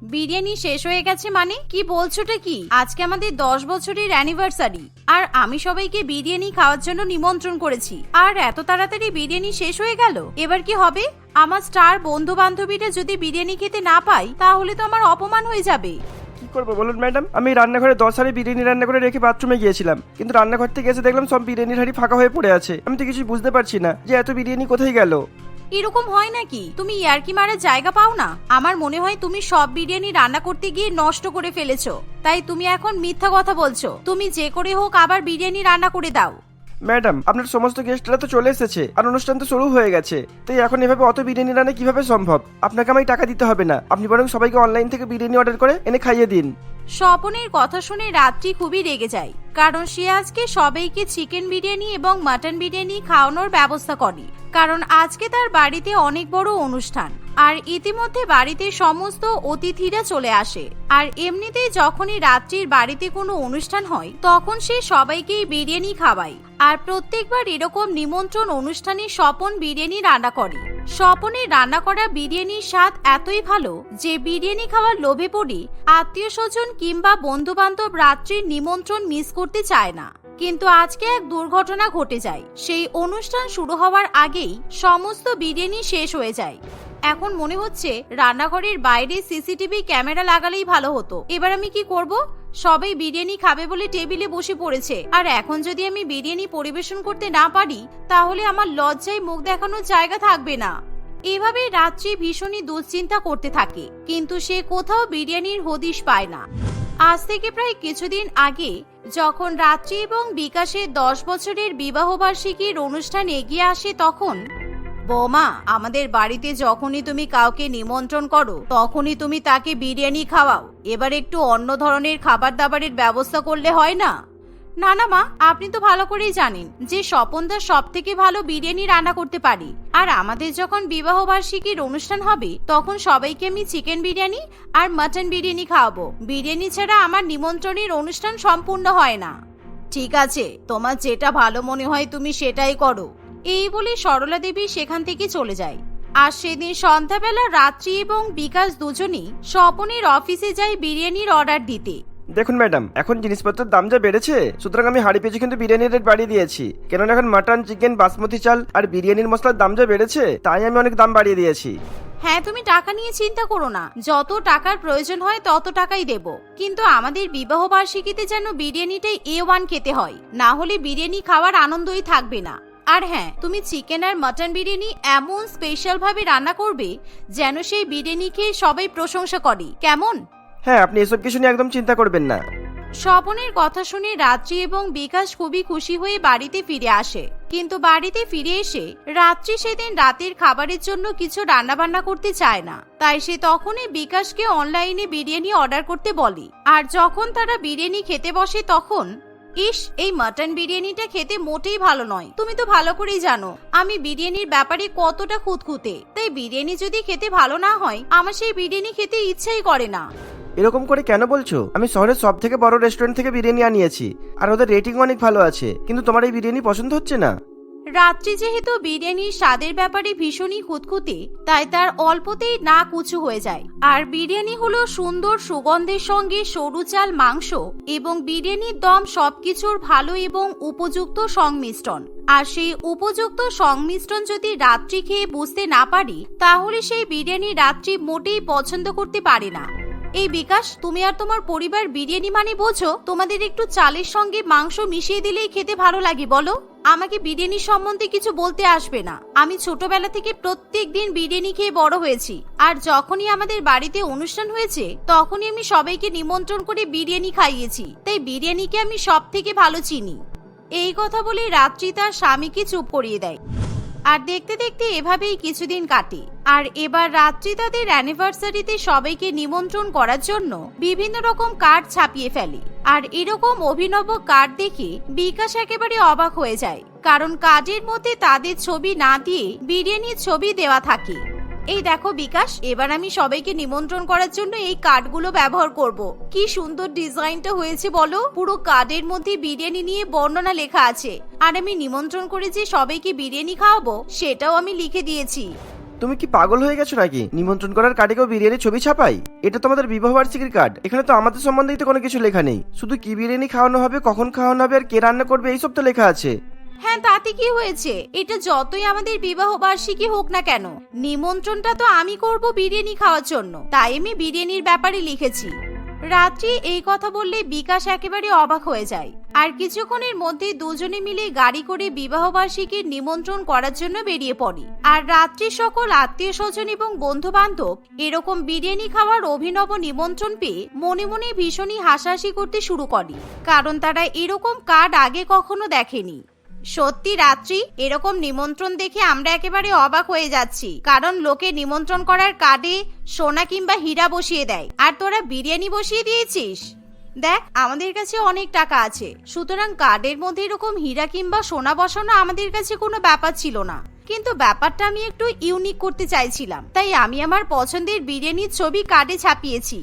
বিরিয়ানি শেষ হয়ে গেছে মানে? কি বলছোটা কি? আজকে আমাদের 10 বছরের অ্যানিভার্সারি, আর আমি সবাইকে বিরিয়ানি খাওয়ার জন্য নিমন্ত্রণ করেছি, আর এত তাড়াতাড়ি বিরিয়ানি শেষ হয়ে গেল। এবার কি হবে? আমার স্টার বন্ধু বান্ধবীরা যদি বিরিয়ানি খেতে না পাই তাহলে তো আমার অপমান হয়ে যাবে। কি করবো বলুন ম্যাডাম, আমি রান্নাঘরে 10 হাঁড়ি বিরিয়ানি রান্না করে রেখে বাথরুমে গিয়েছিলাম, কিন্তু রান্নাঘর থেকে এসে দেখলাম সব বিরিয়ানির হাঁড়ি ফাঁকা হয়ে পড়ে আছে। আমি তো কিছু বুঝতে পারছি না যে এত বিরিয়ানি কোথায় গেল। এরকম হয় নাকি? তুমি ইয়ার্কি মারার জায়গা পাও না? আমার মনে হয় তুমি সব বিরিয়ানি রান্না করতে গিয়ে নষ্ট করে ফেলেছো, তাই তুমি এখন মিথ্যা কথা বলছো। তুমি যে করে হোক আবার বিরিয়ানি রান্না করে দাও। ম্যাডাম, আপনার সমস্ত গেস্টরা তো চলে এসেছে আর অনুষ্ঠান তো শুরু হয়ে গেছে, তাই এখন এভাবে অত বিরিয়ানি রান্না কিভাবে সম্ভব? আপনাকে আমায় টাকা দিতে হবে না, আপনি বরং সবাইকে অনলাইন থেকে বিরিয়ানি অর্ডার করে এনে খাইয়ে দিন। স্বপনের কথা শুনে রাত্রি খুবই রেগে যায়, কারণ সে আজকে সবাইকে চিকেন বিরিয়ানি এবং মাটন বিরিয়ানি খাওয়ানোর ব্যবস্থা করে, কারণ আজকে তার বাড়িতে অনেক বড় অনুষ্ঠান, আর ইতিমধ্যে বাড়িতে সমস্ত অতিথিরা চলে আসে। আর এমনিতেই যখনই রাত্রির বাড়িতে কোনো অনুষ্ঠান হয় তখন সে সবাইকেই বিরিয়ানি খাওয়ায়, আর প্রত্যেকবার এরকম নিমন্ত্রণ অনুষ্ঠানে স্বপন বিরিয়ানি রান্না করে। স্বপনের রান্না করা বিরিয়ানির স্বাদ এতই ভালো যে বিরিয়ানি খাওয়ার লোভে পড়ে আত্মীয় স্বজন কিংবা বন্ধু বান্ধব রাত্রির নিমন্ত্রণ মিস করতে চায় না। কিন্তু আজকে এক দুর্ঘটনা ঘটে যায়। সেই অনুষ্ঠান শুরু হওয়ার আগেই সমস্ত বিরিয়ানি শেষ হয়ে যায়। এখন মনে হচ্ছে রান্নাঘরের বাইরে সিসিটিভি ক্যামেরা লাগালেই ভালো হতো। এবার আমি কি করব? সবাই বিরিয়ানি খাবে বলে টেবিলে বসে পড়েছে, আর এখন যদি আমি বিরিয়ানি পরিবেশন করতে না পারি তাহলে আমার লজ্জায় মুখ দেখানোর জায়গা থাকবে না। এভাবে রাত্রি ভীষণই দুশ্চিন্তা করতে থাকে, কিন্তু সে কোথাও বিরিয়ানির হদিশ পায় না। আজ থেকে প্রায় কিছুদিন আগে যখন রাত্রি এবং বিকাশের 10 বছরের বিবাহবার্ষিকীর অনুষ্ঠান এগিয়ে আসে তখন, বৌমা, আমাদের বাড়িতে যখনই তুমি কাউকে নিমন্ত্রণ করো তখনই তুমি তাকে বিরিয়ানি খাওয়াও। এবার একটু অন্য ধরনের খাবার দাবারের ব্যবস্থা করলে হয় না? না না মা, আপনি তো ভালো করেই জানেন যে স্বপনদা সব থেকে ভালো বিরিয়ানি রান্না করতে পারি, আর আমাদের যখন বিবাহ বার্ষিকীর অনুষ্ঠান হবে তখন সবাইকে আমি চিকেন বিরিয়ানি আর মাটন বিরিয়ানি খাওয়াবো। বিরিয়ানি ছাড়া আমার নিমন্ত্রণের অনুষ্ঠান সম্পূর্ণ হয় না। ঠিক আছে, তোমার যেটা ভালো মনে হয় তুমি সেটাই করো। এই বলে সরলা দেবী সেখান থেকে চলে যায়। আর সেদিন সন্ধ্যাবেলা রাত্রি এবং বিকাশ দুজনেই স্বপনের অফিসে যায় বিরিয়ানির অর্ডার দিতে। দেখুন ম্যাডাম, এখন জিনিসপত্রের দাম যা বেড়েছে, সুতরাং আমি হাড়ি পিছু কিন্তু বিরিয়ানির রেট বাড়িয়ে দিয়েছি, কেননা এখন মাটন, চিকেন, বাসমতি চাল আর বিরিয়ানির মশলার দাম যা বেড়েছে তাই আমি অনেক দাম বাড়িয়ে দিয়েছি। হ্যাঁ, তুমি টাকা নিয়ে চিন্তা করো না, যত টাকার প্রয়োজন হয় তত টাকাই দেব, কিন্তু আমাদের বিবাহ বার্ষিকীতে যেন বিরিয়ানিটাই A1 খেতে হয়, না হলে বিরিয়ানি খাওয়ার আনন্দই থাকবে না। আর হ্যাঁ, তুমি চিকেন আর মাটন বিরিয়ানি এমন স্পেশাল ভাবে রান্না করবে যেন সেই বিরিয়ানি খেয়ে সবাই প্রশংসা করে, কেমন? হ্যাঁ, আপনি এসব কিছু নিয়ে একদম চিন্তা করবেন না। স্বপনের কথা শুনে রাত্রি এবং বিকাশ খুবই খুশি হয়ে বাড়িতে ফিরে আসে, কিন্তু বাড়িতে ফিরে এসে রাত্রি সেদিন রাতের খাবারের জন্য কিছু রান্না বান্না করতে চায় না, তাই সে তখনই বিকাশকে অনলাইনে বিরিয়ানি অর্ডার করতে বলে। আর যখন তারা বিরিয়ানি খেতে বসে তখন, ইস, এই মাটন বিরিয়ানিটা খেতে মোটেই ভালো নয়। তুমি তো ভালো করেই জানো আমি বিরিয়ানির ব্যাপারে কতটা খুঁতখুঁতে, তাই বিরিয়ানি যদি খেতে ভালো না হয় আমার সেই বিরিয়ানি খেতে ইচ্ছাই করে না। এরকম করে কেন বলছো? আমি শহরের সব থেকে বড় রেস্টুরেন্ট থেকে বিরিয়ানি আনিয়েছি, আর ওদের রেটিং অনেক ভালো আছে, কিন্তু তোমার এই বিরিয়ানি পছন্দ হচ্ছে না। রাত্রি যেহেতু বিরিয়ানির স্বাদের ব্যাপারে ভীষণই খুঁতখুঁতে, তাই তার অল্পতেই নাক উঁচু হয়ে যায়। আর বিরিয়ানি হলো সুন্দর সুগন্ধের সঙ্গে সরু চাল, মাংস এবং বিরিয়ানির দম সবকিছুর ভালো এবং উপযুক্ত সংমিশ্রণ। আর সেই উপযুক্ত সংমিশ্রণ যদি রাত্রি খেয়ে বুঝতে না পারি তাহলে সেই বিরিয়ানি রাত্রি মোটেই পছন্দ করতে পারে না। এই বিকাশ, তুমি আর তোমার পরিবার বিরিয়ানি মানে বোঝো? তোমাদের একটু চালের সঙ্গে মাংস মিশিয়ে দিলেই খেতে ভালো লাগে বলো? আমাকে বিরিয়ানি সম্বন্ধে কিছু বলতে আসবে না। আমি ছোটবেলা থেকে প্রত্যেক দিন বিরিয়ানি খেয়ে বড় হয়েছি, আর যখনই আমাদের বাড়িতে অনুষ্ঠান হয়েছে তখনই আমি সবাইকে নিমন্ত্রণ করে বিরিয়ানি খাইয়েছি, তাই বিরিয়ানিকে আমি সব থেকে ভালো চিনি। এই কথা বলে রাত্রি তার স্বামীকে চুপ করিয়ে দেয়। আর দেখতে দেখতে এভাবেই কিছুদিন কাটে। আর এবার রাত্রি তাদের অ্যানিভার্সারিতে সবাইকে নিমন্ত্রণ করার জন্য বিভিন্ন রকম কার্ড ছাপিয়ে ফেলে। আর এরকম অভিনব কার্ড দেখে বিকাশ একেবারে অবাক হয়ে যায়, কারণ কার্ডের মধ্যে তাদের ছবি না দিয়ে বিরিয়ানির ছবি দেওয়া থাকে। এই দেখো বিকাশ, এবার আমি সবাইকে নিমন্ত্রণ করার জন্য এই কার্ডগুলো ব্যবহার করব। কি সুন্দর ডিজাইনটা হয়েছে বলো? পুরো কার্ডের মধ্যে বিরিয়ানি নিয়ে বর্ণনা লেখা আছে, আর আমি নিমন্ত্রণ করে যে সবাইকে বিরিয়ানি খাওয়াবো সেটাও আমি লিখে দিয়েছি। তুমি কি পাগল হয়ে গেছো নাকি? নিমন্ত্রণ করার কার্ডে কেউ বিরিয়ানি ছবি ছাপাই? এটা তো আমাদের বিবাহ বার্ষিকীর কার্ড। এখানে তো আমাদের সম্বন্ধে তো কোনো কিছু লেখা নেই, শুধু কি বিরিয়ানি খাওয়ানো হবে, কখন খাওয়ানো হবে আর কে রান্না করবে এইসব তো লেখা আছে। হ্যাঁ, তাতে কি হয়েছে? এটা যতই আমাদের বিবাহ বার্ষিকী হোক না কেন, নিমন্ত্রণটা তো আমি করব বিরিয়ানি খাওয়ার জন্য, তাই আমি বিরিয়ানির ব্যাপারে লিখেছি। রাত্রি এই কথা বললে বিকাশ একেবারে অবাক হয়ে যায়। আর কিছুক্ষণের মধ্যে দুজনে মিলে গাড়ি করে বিবাহ বার্ষিকীর নিমন্ত্রণ করার জন্য বেরিয়ে পড়ে। আর রাত্রি সকল আত্মীয় স্বজন এবং বন্ধু বান্ধব এরকম বিরিয়ানি খাওয়ার অভিনব নিমন্ত্রণ পেয়ে মনে মনে ভীষণই হাসাহাসি করতে শুরু করে, কারণ তারা এরকম কার্ড আগে কখনো দেখেনি। সত্যি রাত্রি, এরকম নিমন্ত্রণ দেখে আমরা একেবারে অবাক হয়ে যাচ্ছি, কারণ লোকে নিমন্ত্রণ করার কার্ডে সোনা কিংবা হীরা বসিয়ে দেয়, আর তোরা বিরিয়ানি বসিয়ে দিয়েছিস। দেখ, আমাদের কাছে অনেক টাকা আছে, সুতরাং কার্ডের মধ্যে এরকম হীরা কিংবা সোনা বসানো আমাদের কাছে কোনো ব্যাপার ছিল না, কিন্তু ব্যাপারটা আমি একটু ইউনিক করতে চাইছিলাম, তাই আমি আমার পছন্দের বিরিয়ানির ছবি কার্ডে ছাপিয়েছি।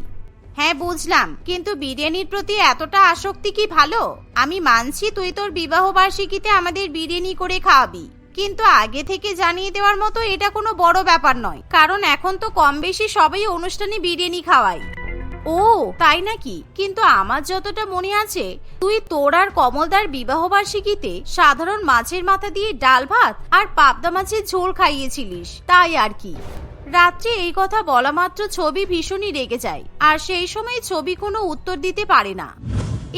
হ্যাঁ বুঝলাম, কিন্তু বিরিয়ানির প্রতি এতটা আসক্তি কি ভালো? আমি মানছি তুই তোর বিবাহ বার্ষিকীতে আমাদের বিরিয়ানি করে খাওয়াবি, কিন্তু আগে থেকে জানিয়ে দেওয়ার মতো এটা কোনো বড় ব্যাপার নয়, কারণ এখন তো কম বেশি সবাই অনুষ্ঠানে বিরিয়ানি খাওয়ায়। ও তাই নাকি? কিন্তু আমার যতটা মনে আছে, তুই তোর আর কমলদার বিবাহ বার্ষিকীতে সাধারণ মাছের মাথা দিয়ে ডাল ভাত আর পাবদা মাছের ঝোল খাইয়েছিলিস, তাই আর কি। রাত্রে এই কথা বলা মাত্র ছবি ভীষণই রেগে যায়, আর সেই সময় ছবি কোনো উত্তর দিতে পারে না।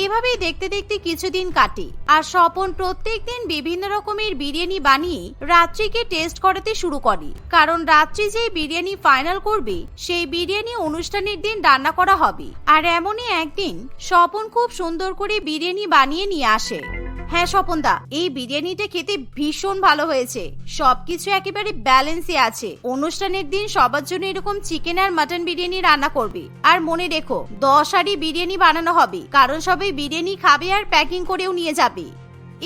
এভাবেই দেখতে দেখতে কিছুদিন কাটে, আর স্বপন প্রত্যেকদিন বিভিন্ন রকমের বিরিয়ানি বানিয়ে রাত্রিকে টেস্ট করাতে শুরু করে, কারণ রাত্রি যে বিরিয়ানি ফাইনাল করবে সেই বিরিয়ানি অনুষ্ঠানের দিন রান্না করা হবে। আর এমনই একদিন স্বপন খুব সুন্দর করে বিরিয়ানি বানিয়ে নিয়ে আসে। হ্যাঁ স্বপনদা, এই বিরিয়ানিটা খেতে ভীষণ ভালো হয়েছে, সবকিছু একেবারে ব্যালেন্সে আছে। অনুষ্ঠানের দিন সবার জন্য এরকম চিকেন আর মাটন বিরিয়ানি রান্না করবে, আর মনে রেখো 10 হাঁড়ি বিরিয়ানি বানানো হবে, কারণ সবাই বিরিয়ানি খাবে আর প্যাকিং করেও নিয়ে যাবে।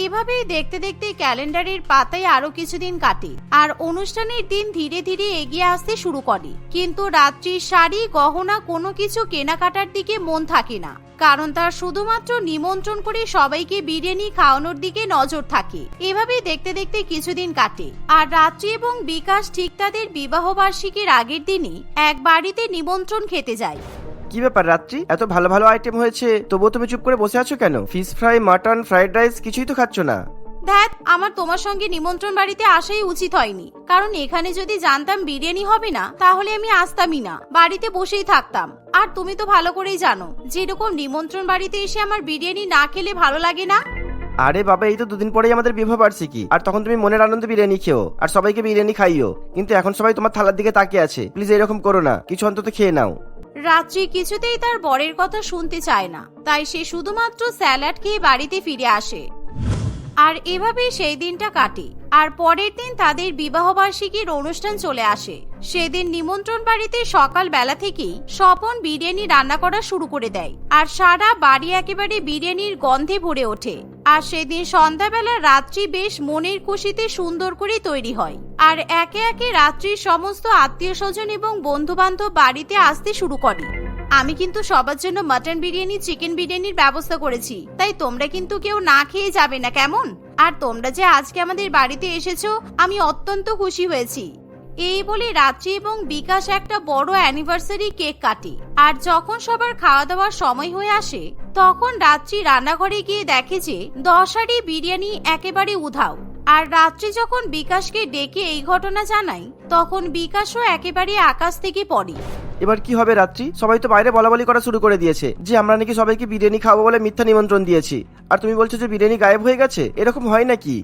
এভাবেই দেখতে দেখতে ক্যালেন্ডারের পাতায় আরো কিছুদিন কাটে, আর অনুষ্ঠানের দিন ধীরে ধীরে এগিয়ে আসতে শুরু করে, কিন্তু রাত্রির শাড়ি গহনা কোনো কিছু কেনাকাটার দিকে মন থাকে না, কারণ তার শুধুমাত্র নিমন্ত্রণ করে সবাইকে বিরিয়ানি খাওয়ানোর দিকে নজর থাকে। এভাবেই দেখতে দেখতে কিছুদিন কাটে, আর রাত্রি এবং বিকাশ ঠিক তাদের বিবাহ বার্ষিকীর আগের দিনই এক বাড়িতে নিমন্ত্রণ খেতে যায়। কি ব্যাপার রাত্রি, এত ভালো ভালো আইটেম হয়েছে তবুও তুমি চুপ করে বসে আছো কেন? Fish fry, mutton, fried rice কিছুই তো খাচ্ছ না। দেখ, আমার তোমার সঙ্গে নিমন্ত্রণ বাড়িতে আসাই উচিত হয়নি, কারণ এখানে যদি জানতাম বিরিয়ানি হবে না তাহলে আমি আসতামই না, বাড়িতে বসেই থাকতাম। আর তুমি তো ভালো করেই জানো যেরকম নিমন্ত্রণ বাড়িতে এসে আমার বিরিয়ানি না খেলে ভালো লাগে না। আরে বাবা, এই তো দুদিন পরেই আমাদের বিবাহ বার্ষিকী, আর তখন তুমি মনের আনন্দে বিরিয়ানি খেও আর সবাইকে বিরিয়ানি খাইও, কিন্তু এখন সবাই তোমার থালার দিকে তাকিয়ে আছে। প্লিজ এরকম করো না, কিছু অন্তত খেয়ে নাও। রাত্রি কিছুতেই তার বরের কথা শুনতে চায় না, তাই সে শুধুমাত্র স্যালাড খেয়ে বাড়িতে ফিরে আসে। আর এভাবেই সেই দিনটা কাটে, আর পরের দিন তাদের বিবাহ বার্ষিকীর অনুষ্ঠান চলে আসে। সেদিন নিমন্ত্রণ বাড়িতে সকাল বেলা থেকেই স্বপন বিরিয়ানি রান্না করা শুরু করে দেয়, আর সারা বাড়ি একেবারে বিরিয়ানির গন্ধে ভরে ওঠে। আর সেদিন সন্ধ্যাবেলা রাত্রি বেশ মনের খুশিতে সুন্দর করে তৈরি হয়, আর একে একে রাত্রির সমস্ত আত্মীয় স্বজন এবং বন্ধু বান্ধব বাড়িতে আসতে শুরু করে। আমি কিন্তু সবার জন্য মাটন বিরিয়ানি, চিকেন বিরিয়ানির ব্যবস্থা করেছি, তাই তোমরা কিন্তু কেউ না খেয়ে যাবে না, কেমন? আর তোমরা যে আজকে আমাদের বাড়িতে এসেছো আমি অত্যন্ত খুশি হয়েছি। এই বলে রাত্রি এবং বিকাশ একটা বড় অ্যানিভার্সারি কেক কাটে। আর যখন সবার খাওয়া দাওয়ার সময় হয়ে আসে, তখন রাত্রি রান্নাঘরে গিয়ে দেখে যে 10 হাঁড়ি বিরিয়ানি একেবারে উধাও। আর রাত্রি যখন বিকাশকে ডেকে এই ঘটনা জানায়, তখন বিকাশও একেবারে আকাশ থেকে পড়ে। এবার কি হবে রাত্রি? সবাই তো বাইরে বলাবলি করা শুরু করে দিয়েছে যে আমরা নাকি সবাইকে বিরিয়ানি খাবো বলে মিথ্যা নিমন্ত্রণ দিয়েছি, আর তুমি বলছো যে বিরিয়ানি গায়েব হয়ে গেছে। এরকম হয় নাকি?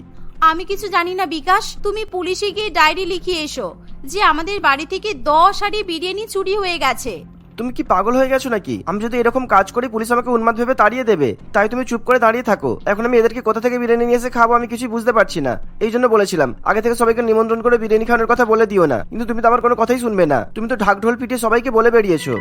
আমি কিছু জানি না বিকাশ, তুমি পুলিশে গিয়ে ডায়েরি লিখিয়ে এসো যে আমাদের বাড়ি থেকে 10 হাঁড়ি বিরিয়ানি চুরি হয়ে গেছে। তুমি কি পাগল হয়ে গেছো নাকি? আমি যদি এরকম কাজ করি পুলিশ আমাকে উন্মাদ ভেবে তাড়িয়ে দেবে, তাই তুমি চুপ করে দাঁড়িয়ে থাকো। এখন আমি এদেরকে কোথা থেকে বিরিয়ানি নিয়ে এসে খাবো আমি কিছুই বুঝতে পারছি না। এই জন্য বলেছিলাম আগে থেকে সবাইকে নিমন্ত্রণ করে বিরিয়ানি খাওয়ানোর কথা বলে দিও না, কিন্তু তুমি তো আমার কোনো কথাই শুনবে না। তুমি তো ঢাক ঢোল পিটিয়ে সবাইকে বলে বেরিয়েছো।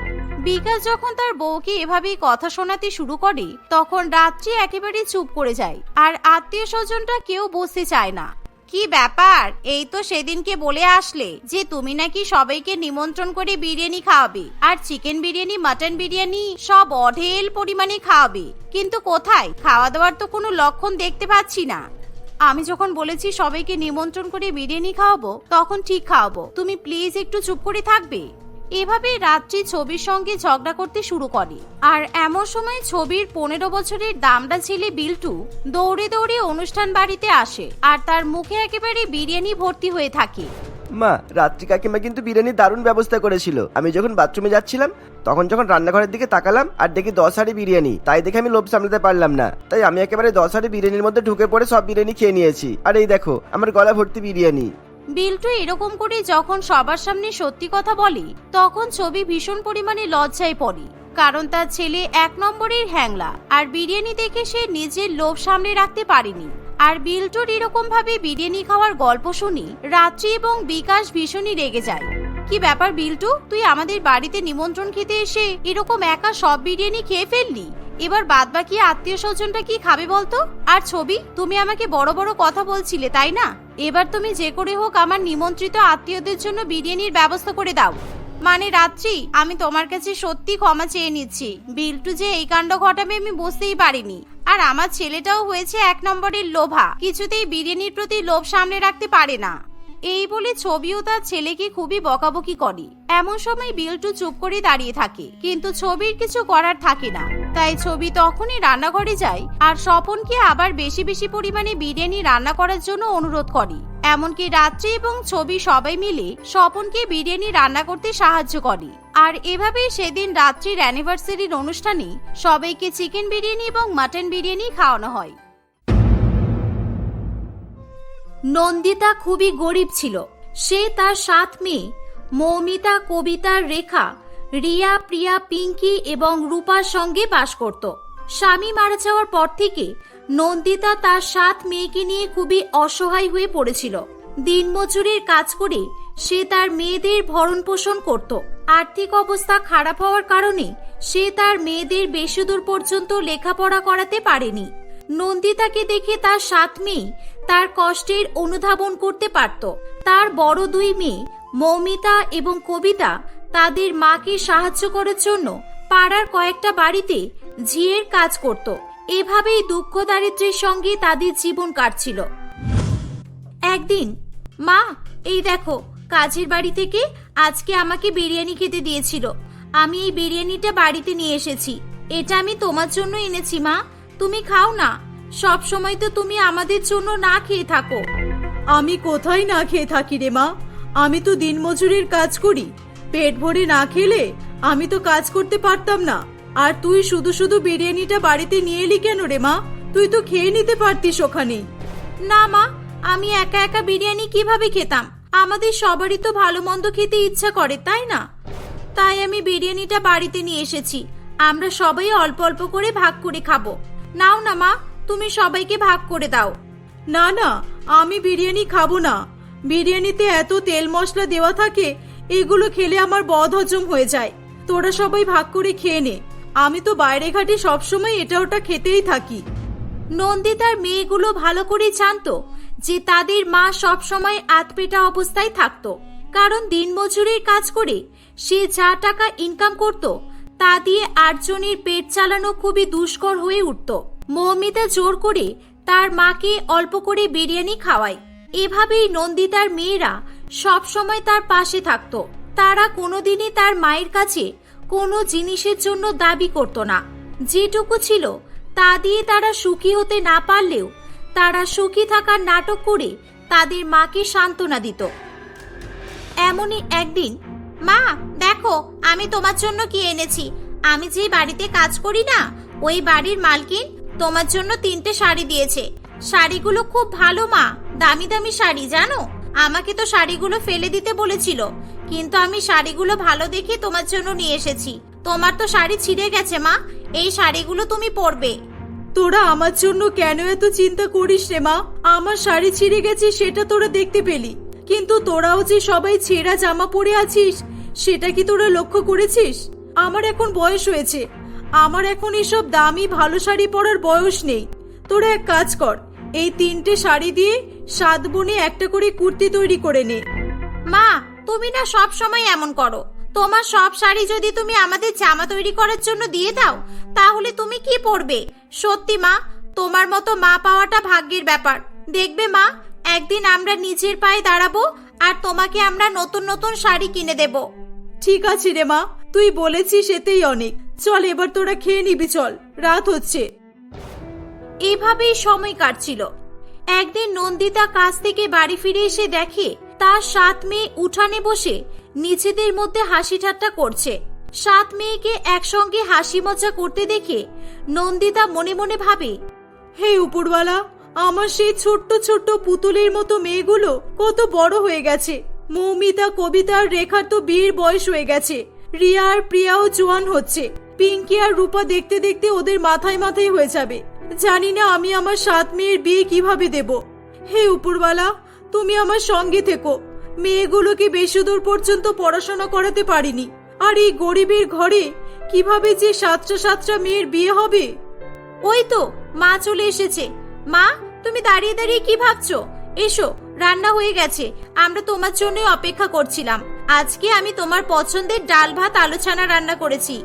বিকাশ যখন তার বউকে এভাবেই কথা শোনাতে শুরু করে, তখন রাত্রি একেবারে চুপ করে যায়, আর আত্মীয় স্বজনরা কেউ বসতে চায় না। কি ব্যাপার? এই তো সেদিনকে বলে আসলে যে তুমি নাকি সবাইকে নিমন্ত্রণ করে বিরিয়ানি খাওয়াবে, আর চিকেন বিরিয়ানি, মাটন বিরিয়ানি সব অঢেল পরিমাণে খাওয়াবে, কিন্তু কোথায়? খাওয়া দাওয়ার তো কোনো লক্ষণ দেখতে পাচ্ছি না। আমি যখন বলেছি সবাইকে নিমন্ত্রণ করে বিরিয়ানি খাওয়াবো তখন ঠিক খাওয়াবো, তুমি প্লিজ একটু চুপ করে থাকবে। এভাবে রাত্রি ছবির সঙ্গে ঝগড়া করতে শুরু করে। আর এমন সময় ছবির 15 বছরের দামড়া ছেলে বিল্টু দৌড়ে দৌড়ে অনুষ্ঠান বাড়িতে আসে আর তার মুখে একেবারে বিরিয়ানি ভর্তি হয়ে থাকে। মা, রাত্রি কাকিমা কিন্তু বিরিয়ানির দারুণ ব্যবস্থা করেছিল। আমি যখন বাথরুমে যাচ্ছিলাম তখন যখন রান্নাঘরের দিকে তাকালাম আর দেখি 10 হাঁড়ি বিরিয়ানি, তাই দেখে আমি লোভ সামলাতে পারলাম না, তাই আমি একেবারে 10 হাঁড়ি বিরিয়ানির মধ্যে ঢুকে পড়ে সব বিরিয়ানি খেয়ে নিয়েছি। আর এই দেখো আমার গলা ভর্তি বিরিয়ানি। বিল্টু এরকম করে যখন সবার সামনে সত্যি কথা বলে তখন ছবি ভীষণ পরিমাণে লজ্জায় পড়ে, কারণ তার ছেলে 1 নম্বরের হ্যাংলা আর বিরিয়ানি দেখে সে নিজের লোভ সামনে রাখতে পারেনি। আর বিল্টুর এরকম ভাবে বিরিয়ানি খাওয়ার গল্প শুনি রাত্রি এবং বিকাশ ভীষণই রেগে যায়। কি ব্যাপার বিল্টু, তুই আমাদের বাড়িতে নিমন্ত্রণ খেতে এসে এরকম একা সব বিরিয়ানি খেয়ে ফেললি, এবার বাদ বাকি আত্মীয় স্বজনটা কি খাবে বলতো? আর ছবি, তুমি আমাকে বড় বড় কথা বলছিলে তাই না? এবার তুমি যে করে হোক আমার নিমন্ত্রিত আত্মীয়দের জন্য বিরিয়ানির ব্যবস্থা করে দাও। মানে রাত্রি, আমি তোমার কাছে সত্যি ক্ষমা চেয়ে নিচ্ছি। বিল্টু যে এই কাণ্ড ঘটাবে আমি বুঝতেই পারিনি। আর আমার ছেলেটাও হয়েছে 1 নম্বরের লোভা, কিছুতেই বিরিয়ানির প্রতি লোভ সামনে রাখতে পারে না। এই বলে ছবিও তার ছেলেকে খুবই বকাবকি করে। এমন সময় বিল্টু চুপ করে দাঁড়িয়ে থাকে, কিন্তু ছবির কিছু করার থাকে না। তাই ছবি তখনই রান্নাঘরে যায় আর স্বপনকে আবার বেশি বেশি পরিমাণে বিরিয়ানি রান্না করার জন্য অনুরোধ করে। এমনকি রাত্রি এবং ছবি সবাই মিলে স্বপনকে বিরিয়ানি রান্না করতে সাহায্য করে। আর এভাবেই সেদিন রাত্রির অ্যানিভার্সারির অনুষ্ঠানে সবাইকে চিকেন বিরিয়ানি এবং মাটন বিরিয়ানি খাওয়ানো হয়। নন্দিতা খুবই গরিব ছিল। সে তার 7 মেয়ে মৌমিতা, কবিতা, রেখা, রিয়া, প্রিয়া, পিঙ্কি এবং রূপার সঙ্গে বাস করত। স্বামী মারা যাওয়ার পর থেকে নন্দিতা তার 7 মেয়েকে নিয়ে খুবই অসহায় হয়ে পড়েছিল। দিনমজুরের কাজ করে সে তার মেয়েদের ভরণ পোষণ করত। আর্থিক অবস্থা খারাপ হওয়ার কারণে সে তার মেয়েদের বেশি দূর পর্যন্ত লেখাপড়া করাতে পারেনি। নন্দিতাকে দেখে তার 7 মেয়ে তার কষ্টের অনুধাবন করতে পারত। তার বড় 2 মেয়ে মৌমিতা এবং কবিতা তাদের মাকে সাহায্য করার জন্য পাড়ার কয়েকটা বাড়িতে ঝিয়ের কাজ করত। এভাবেই দুঃখ দারিদ্র্যের সঙ্গে তাদের জীবন কাটছিল। একদিন, মা এই দেখো, কাজের বাড়ি থেকে আজকে আমাকে বিরিয়ানি খেতে দিয়েছিল। আমি এই বিরিয়ানিটা বাড়িতে নিয়ে এসেছি। এটা আমি তোমার জন্য এনেছি মা, তুমি খাও না। সব সময় তো তুমি আমাদের জন্য না খেয়ে থাকো। আমি কোথায় না খেয়ে থাকি রে মা? আমি তো দিনমজুরের কাজ করি। পেট ভরে না খেলে আমি তো কাজ করতে পারতাম না। আর তুই শুধু শুধু বিরিয়ানিটা বাড়িতে নিয়ে এলি কেন রে মা? তুই তো খেয়ে নিতে পারতিস ওখানে। না মা, আমি একা একা বিরিয়ানি কিভাবে খেতাম? আমাদের সবারই তো ভালো মন্দ খেতে ইচ্ছা করে তাই না? তাই আমি বিরিয়ানিটা বাড়িতে নিয়ে এসেছি। আমরা সবাই অল্প অল্প করে ভাগ করে খাবো। নাও না মা, তুমি সবাইকে ভাগ করে দাও। না না, আমি বিরিয়ানি খাবো না। বিরিয়ানিতে এত তেল মশলা দেওয়া থাকে, এগুলো খেলে আমার বদহজম হয়ে যায়। তোরা সবাই ভাগ করে খেয়ে নে। আমি তো বাইরে ঘাটে সবসময় এটা ওটা খেতেই থাকি। নন্দিতার মেয়েগুলো ভালো করে জানতো যে তাদের মা সব সময় আধপেটা অবস্থায় থাকতো, কারণ দিনমজুরের কাজ করে সে যা টাকা ইনকাম করত তা দিয়ে 8 জনের পেট চালানো খুবই দুষ্কর হয়ে উঠত। মৌমিতা জোর করে তার মাকে অল্প করে বিরিয়ানি খাওয়ায়। এভাবেই নন্দিতার মেয়েরা সব সময় তার পাশে থাকতো। তারা কোনোদিনই তার মায়ের কাছে কোনো জিনিসের জন্য দাবি করত না। যেটুকু ছিল তা দিয়ে তারা সুখী হতে না পারলেও তারা সুখী থাকার নাটক করে তাদের মাকে সান্ত্বনা দিত। এমনই একদিন, মা দেখো আমি তোমার জন্য কি এনেছি। আমি যে বাড়িতে কাজ করি না, ওই বাড়ির মালকিন তোমার জন্য 3টে শাড়ি দিয়েছে। শাড়িগুলো খুব ভালো মা, দামি দামি শাড়ি জানো। আমাকে তো শাড়িগুলো ফেলে দিতে বলেছিল, কিন্তু আমি শাড়িগুলো ভালো দেখে তোমার জন্য নিয়ে এসেছি। তোমার তো শাড়ি ছিঁড়ে গেছে মা, এই শাড়িগুলো তুমি পরবে। তোরা আমার জন্য কেন এত চিন্তা করিস রে মা? আমার শাড়ি ছিঁড়ে গেছে সেটা তোরা দেখতে পেলি, কিন্তু তোরাও যে সবাই ছেঁড়া জামা পরে আছিস সেটা কি তোরা লক্ষ্য করেছিস? আমার এখন বয়স হয়েছে, আমার এখন এসব দামি ভালো শাড়ি পরার বয়স নেই। তোরা এক কাজ কর, এই 3টে শাড়ি দিয়ে 7 বোনে একটা করে কুর্তি তৈরি করে নে। মা তুমি না সব সময় এমন করো। তোমার সব শাড়ি যদি তুমি আমাদের জামা তৈরি করার জন্য দিয়ে দাও তাহলে তুমি কি পরবে? সত্যি মা, তোমার মতো মা পাওয়াটা ভাগ্যের ব্যাপার। দেখবে মা, একদিন আমরা নিজের পায়ে দাঁড়াবো আর তোমাকে আমরা নতুন নতুন শাড়ি কিনে দেব। ঠিক আছে রে মা, তুই বলেছিস এতেই অনেক। চল এবার তোরা খেয়ে নিবি, চল, রাত হচ্ছে। এভাবেই সময় কাটছিল। একদিন নন্দিতা কাজ থেকে বাড়ি ফিরে এসে দেখে তার 7 মেয়ে উঠানে বসে নিজেদের মধ্যে হাসি ঠাট্টা করছে। 7 মেয়েকে একসঙ্গে হাসি মজা করতে দেখে নন্দিতা মনে মনে ভাবে, হে উপরওয়ালা, আমার সেই ছোট্ট ছোট্ট পুতুলের মতো মেয়েগুলো কত বড় হয়ে গেছে। মৌমিতা, কবিতা আর রেখার তো বিয়ের বয়স হয়ে গেছে। রিয়া আর প্রিয়াও জোয়ান হচ্ছে। পিঙ্কি আর রূপা দেখতে দেখতে ওদের মাথায় মাথায় হয়ে যাবে। জানি না আমি আমার 7 মেয়ের বিয়ে কিভাবে দেব। হে উপরওয়ালা, তুমি আমার সঙ্গে থেকো। মেয়েগুলোকে বেশি দূর পর্যন্ত পড়াশোনা করাতে পারিনি, আর এই গরিবের ঘরে কিভাবে যে 7টা মেয়ের বিয়ে হবে। ওই তো মা চলে এসেছে। মা, তুমি দাঁড়িয়ে দাঁড়িয়ে কি ভাবছো? এসো, রান্না হয়ে গেছে, আমরা তোমার জন্য অপেক্ষা করছিলাম। আজকে আমি তোমার পছন্দের ডাল ভাত আলু ছানা রান্না করেছি।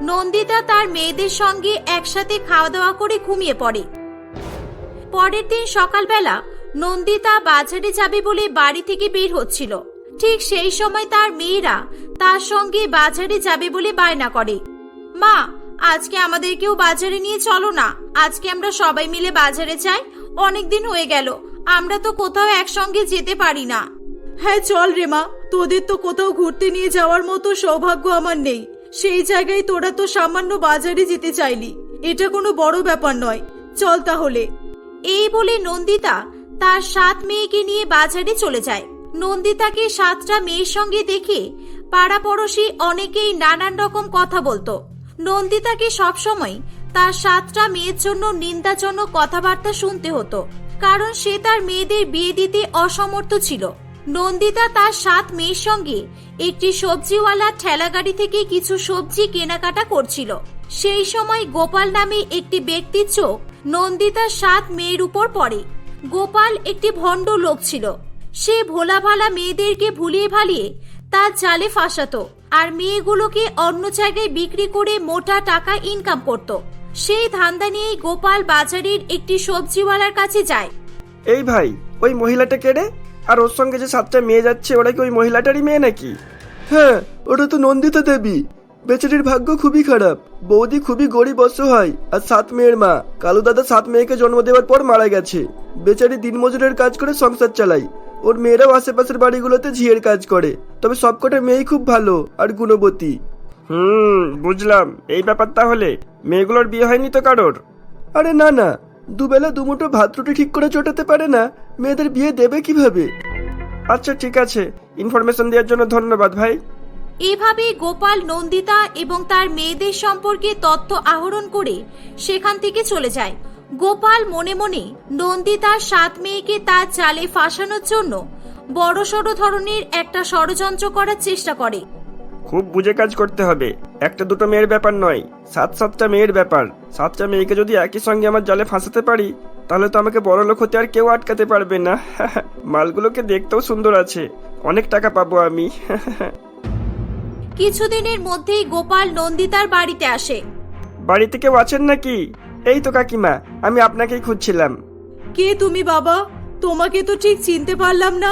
নন্দিতা তার মেয়েদের সঙ্গে একসাথে খাওয়া দাওয়া করে ঘুমিয়ে পড়ে। পরের দিন সকালবেলা নন্দিতা বাজারে যাবে বলে বাড়ি থেকে বের হচ্ছিল। ঠিক সেই সময় তার মেয়েরা তার সঙ্গে বাজারে যাবে বলে বায়না করে। মা, আজকে আমাদেরকেও বাজারে নিয়ে চলো না। আজকে আমরা সবাই মিলে বাজারে যাই। অনেকদিন হয়ে গেল, আমরা তো কোথাও একসঙ্গে যেতে পারি না। হ্যাঁ চল রে মা, তোদের তো কোথাও ঘুরতে নিয়ে যাওয়ার মতো সৌভাগ্য আমার নেই। সেই জায়গায় তোরা তো সামান্য বাজারে যেতে চাইলি, এটা কোনো বড় ব্যাপার নয়। চল তাহলে। এই বলে নন্দিতা তার 7 মেয়েকে নিয়ে বাজারে চলে যায়। নন্দিতাকে 7টা মেয়ের সঙ্গে দেখে পাড়া পড়শি অনেকেই নানান রকম কথা বলতো। নন্দিতাকে সবসময় তার 7টা মেয়ের জন্য নিন্দাজনক কথাবার্তা শুনতে হতো, কারণ সে তার মেয়েদের বিয়ে দিতে অসমর্থ ছিল। নন্দিতা তার 7 মেয়ের সঙ্গে একটি সবজিওয়ালা ঠেলাগাড়ি থেকে কিছু সবজি কেনাকাটা করছিল। সেই সময় গোপাল নামে একটি ব্যক্তির চোখ নন্দিতার 7 মেয়ের উপর পড়ে। গোপাল একটি ভণ্ড লোক ছিল। সে ভোলা ভালা মেয়েদেরকে ভুলিয়ে ভালিয়ে তার জালে ফাঁসাতো আর মেয়েগুলোকে অন্য জায়গায় বিক্রি করে মোটা টাকা ইনকাম করত। সেই ধান্দা নিয়েই গোপাল বাজারের একটি সবজিওয়ালার কাছে যায়। এই ভাই, ওই মহিলাটা কে রে? আর ওর সঙ্গে যে 7টা মেয়ে যাচ্ছে, ওরা কি ওই মহিলাটারই মেয়ে নাকি? হ্যাঁ, ওটা তো নন্দিতা দেবী। বেচারির ভাগ্য খুবই খারাপ। বৌদি খুবই গরিব অসহায় আর 7 মেয়ের মা। কালু দাদা 7 মেয়েকে জন্ম দেওয়ার পর মারা গেছে। বেচারি দিনমজুরের কাজ করে সংসার চালায়। ওর মেয়েরাও আশেপাশের বাড়িগুলোতে ঝিয়ের কাজ করে। তবে সবকটা মেয়েই খুব ভালো আর গুণবতী। বুঝলাম। এই ব্যাপার তাহলে। মেয়েগুলোর বিয়ে হয়নি তো কারোর? আরে না না, দুবেলা দুমুঠো ভাত রুটি ঠিক করে চটাতে পারে না, মেয়েদের বিয়ে দেবে কিভাবে? আচ্ছা ঠিক আছে, ইনফরমেশন দেওয়ার জন্য ধন্যবাদ ভাই। এভাবে গোপাল নন্দিতা এবং তার মেয়েদের সম্পর্কে তথ্য আহরণ করে সেখান থেকে চলে যায়। গোপাল মনে মনে নন্দিতার 7 মেয়েকে তার জালে ফাঁসানোর জন্য বড়সড় ধরনের একটা ষড়যন্ত্র করার চেষ্টা করে। খুব বুঝে কাজ করতে হবে। একটা দুটো মেয়ের ব্যাপার নয়, 7টা মেয়ের ব্যাপার। 7টা মেয়েকে যদি একই সঙ্গে আমার জালে ফাঁসাতে পারি, তাহলে তো আমাকে বড় লোক হতে আর কেউ আটকাতে পারবে না। মালগুলোকে দেখতেও সুন্দর আছে, অনেক টাকা পাবো আমি। কিছুদিনের মধ্যেই গোপাল নন্দিতার বাড়িতে আসে। বাড়িতে কেউ আছেন নাকি? এই তো কাকিমা, আমি আপনাকেই খুঁজছিলাম। কে তুমি বাবা? তোমাকে তো ঠিক চিনতে পারলাম না।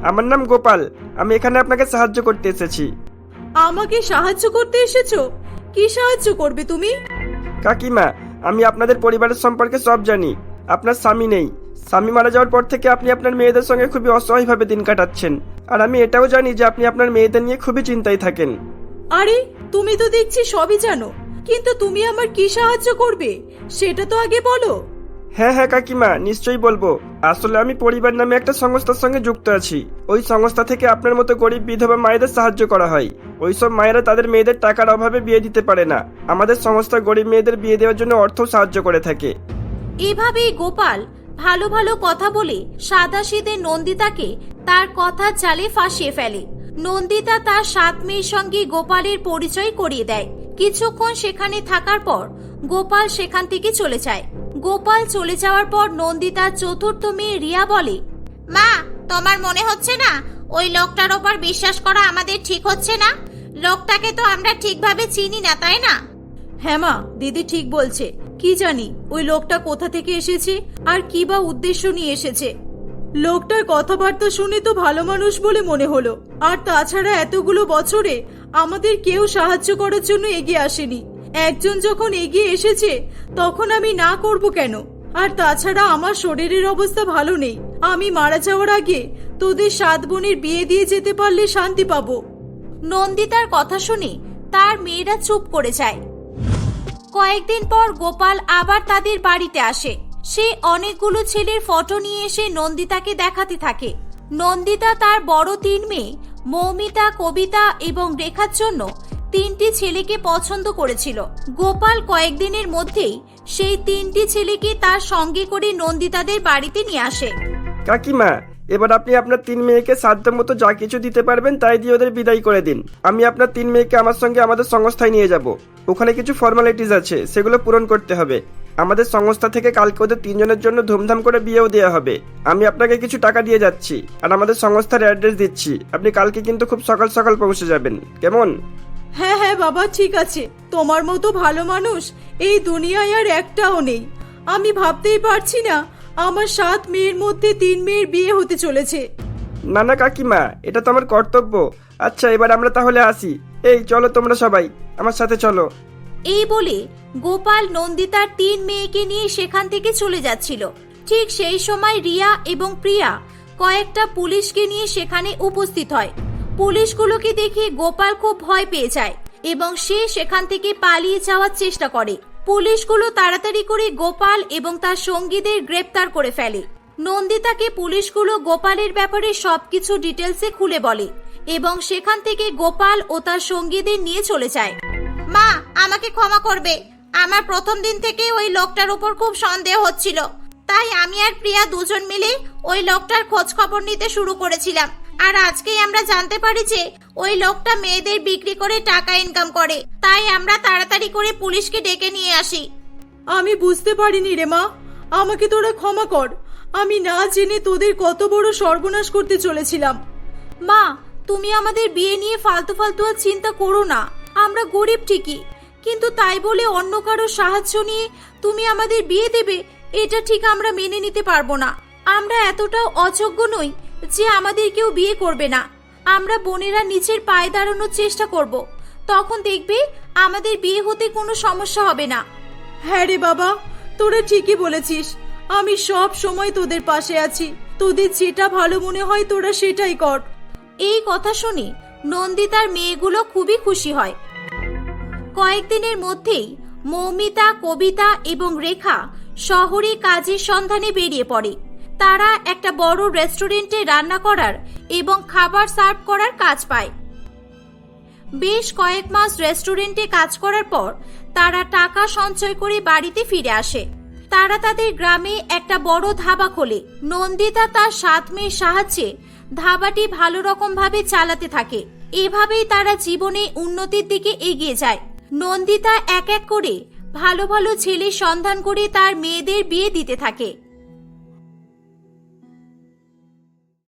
আমার নাম গোপাল, আমি এখানে আপনাকে সাহায্য করতে এসেছি। আমাকে সাহায্য করতে এসেছো? কি সাহায্য করবে তুমি? কাকিমা, আমি আপনাদের পরিবারের সম্পর্কে সব জানি। আপনার স্বামী নেই। স্বামী মারা যাওয়ার পর থেকে আপনি আপনার মেয়েদের সঙ্গে খুবই অসহায়ভাবে দিন কাটাচ্ছেন। আর আমি এটাও জানি যে আপনি আপনার মেয়েদের নিয়ে খুবই চিন্তায় থাকেন। আরে, তুমি তো দেখছি সবই জানো, কিন্তু তুমি আমার কি সাহায্য করবে সেটা তো আগে বলো। হ্যাঁ হ্যাঁ কাকিমা, নিশ্চয়ই বলবো। আসলে আমি পরিবার নামে একটা সংস্থার সঙ্গে যুক্ত আছি। ওই সংস্থা থেকে আপনার মতো গরিব বিধবা মায়েদের সাহায্য করা হয়। ওইসব মায়েরা তাদের মেয়েদের টাকার অভাবে বিয়ে দিতে পারে না। আমাদের সংস্থা গরিব মেয়েদের বিয়ে দেওয়ার জন্য অর্থ সাহায্য করে থাকে। এভাবেই গোপাল ভালো ভালো কথা বলে সাদাসিধে নন্দিতাকে তার কথার জালে ফাঁসিয়ে ফেলে। নন্দিতা তার 7 মেয়ের সঙ্গে গোপালের পরিচয় করিয়ে দেয়। কিছুক্ষণ সেখানে থাকার পর গোপাল সেখান থেকে চলে যায়। গোপাল চলে যাওয়ার পর নন্দিতার 4র্থ মেয়ে রিয়া বলে, মা, তোমার মনে হচ্ছে না ওই লোকটার ওপর বিশ্বাস করা আমাদের ঠিক হচ্ছে না? লোকটাকে তো আমরা ঠিকভাবে চিনি না, তাই না? হ্যাঁ মা, দিদি ঠিক বলছে। কি জানি ওই লোকটা কোথা থেকে এসেছে আর কি বা উদ্দেশ্য নিয়ে এসেছে। লোকটার কথাবার্তা শুনে তো ভালো মানুষ বলে মনে হলো, আর তাছাড়া এতগুলো বছরে আমাদের কেউ সাহায্য করার জন্য এগিয়ে আসেনি। একজন যখন এগিয়ে এসেছে তখন আমি না করব কেন? আর তাছাড়া আমার শরীরের অবস্থা ভালো নেই। আমি মারা যাওয়ার আগে তোদের 7 বোনের বিয়ে দিয়ে যেতে পারলে শান্তি পাবো। নন্দিতার কথা শুনে তার মেয়েরা চুপ করে যায়। কয়েকদিন পর গোপাল আবার তাদের বাড়িতে আসে। সে অনেকগুলো ছেলের ফটো নিয়ে এসে নন্দিতাকে দেখাতে থাকে। নন্দিতা তার বড় 3 মেয়ে মৌমিতা, কবিতা এবং রেখার জন্য 3টি ছেলেকে পছন্দ করেছিল। গোপাল কয়েকদিনের মধ্যেই সেই 3টি ছেলেকে তার সঙ্গে করে নন্দিতাদের বাড়িতে নিয়ে আসে। কাকিমা, এবার আপনি আপনার 3 মেয়েকে সাধ্য মতো যা কিছু দিতে পারবেন তাই দিয়ে ওদের বিদায় করে দিন। আমি আপনার 3 মেয়েকে আমার সঙ্গে আমাদের সংস্থায় নিয়ে যাব। ওখানে কিছু ফর্মালিটিস আছে, সেগুলো পূরণ করতে হবে। আমাদের সংস্থা থেকে কালকে ওদের 3 জনের জন্য ধুমধাম করে বিয়েও দেওয়া হবে। আমি আপনাকে কিছু টাকা দিয়ে যাচ্ছি আর আমাদের সংস্থার অ্যাড্রেস দিচ্ছি। আপনি কালকে কিন্তু খুব সকাল সকাল পৌঁছে যাবেন, কেমন? হ্যাঁ হ্যাঁ বাবা, ঠিক আছে। তোমার মতো ভালো মানুষ এই দুনিয়ায় আর একটাও নেই। আমি ভাবতেই পারছি না আমার 7 মেয়ের মধ্যে 3 মেয়ের বিয়ে হতে চলেছে। না না কাকিমা, এটা তো আমার কর্তব্য। আচ্ছা, এবার আমরা তাহলে আসি। এই চলো, তোমরা সবাই আমার সাথে চলো। এই বলে গোপাল নন্দিতার 3 মেয়েকে নিয়ে সেখান থেকে চলে যাচ্ছিল। ঠিক সেই সময় রিয়া এবং প্রিয়া কয়েকটা পুলিশকে নিয়ে সেখানে উপস্থিত হয়। পুলিশগুলোকে দেখে গোপাল খুব ভয় পেয়ে যায় এবং সে সেখান থেকে পালিয়ে যাওয়ার চেষ্টা করে। পুলিশগুলো তাড়াতাড়ি করে গোপাল এবং তার সঙ্গীদের গ্রেপ্তার করে ফেলে। নন্দিতাকে পুলিশগুলো গোপালের ব্যাপারে সবকিছু ডিটেলসে খুলে বলে এবং সেখান থেকে গোপাল ও তার সঙ্গীদের নিয়ে চলে যায়। মা, আমাকে ক্ষমা করবে। আমার প্রথম দিন থেকে ওই লোকটার উপর খুব সন্দেহ হচ্ছিল, তাই আমি আর প্রিয়া দুজন মিলে ওই লোকটার খোঁজ খবর নিতে শুরু করেছিলাম। আর আজকেই আমরা জানতে পারি যে ওই লোকটা মেয়েদের বিক্রি করে টাকা ইনকাম করে। তাই আমরা তাড়াতাড়ি করে পুলিশকে ডেকে নিয়ে আসি। আমি বুঝতে পারিনি রে মা, আমাকে তোরা ক্ষমা কর। আমি না জেনে তোদের কত বড় সর্বনাশ করতে চলেছিলাম। মা, তুমি আমাদের বিয়ে নিয়ে ফালতু ফালতু আর চিন্তা করো না। আমরা গরিব ঠিকই, কিন্তু তাই বলে অন্য কারো সাহায্য নিয়ে তুমি আমাদের বিয়ে দেবে, এটা ঠিক আমরা মেনে নিতে পারবো না। আমরা এতটাও অযোগ্য নই যে আমাদের কেউ বিয়ে করবে না। আমরা বোনেরা নিচের পায়ে দাঁড়ানোর চেষ্টা করব, তখন দেখবে আমাদের বিয়ে হতে কোনো সমস্যা হবে না। হ্যাঁ রে বাবা, তোরা ঠিকই বলেছিস। আমি সব সময় তোদের পাশে আছি। তোদের যেটা ভালো মনে হয় তোরা সেটাই কর। এই কথা শুনে নন্দিতার মেয়েগুলো খুবই খুশি হয়। কয়েকদিনের মধ্যেই মৌমিতা, কবিতা এবং রেখা শহরে কাজের সন্ধানে বেরিয়ে পড়ে। তারা একটা বড় রেস্টুরেন্টে রান্না করার এবং খাবার সার্ভ করার কাজ পায়। বেশ কয়েক মাস রেস্টুরেন্টে কাজ করার পর তারা টাকা সঞ্চয় করে বাড়িতে ফিরে আসে। তারা তাদের গ্রামে একটা বড় ধাবা খোলে। নন্দিতা তার 7 মেয়ের সাহায্যে ধাবাটি ভালো রকম ভাবে চালাতে থাকে। এভাবেই তারা জীবনে উন্নতির দিকে এগিয়ে যায়। নন্দিতা এক এক করে ভালো ভালো ছেলের সন্ধান করে তার মেয়েদের বিয়ে দিতে থাকে।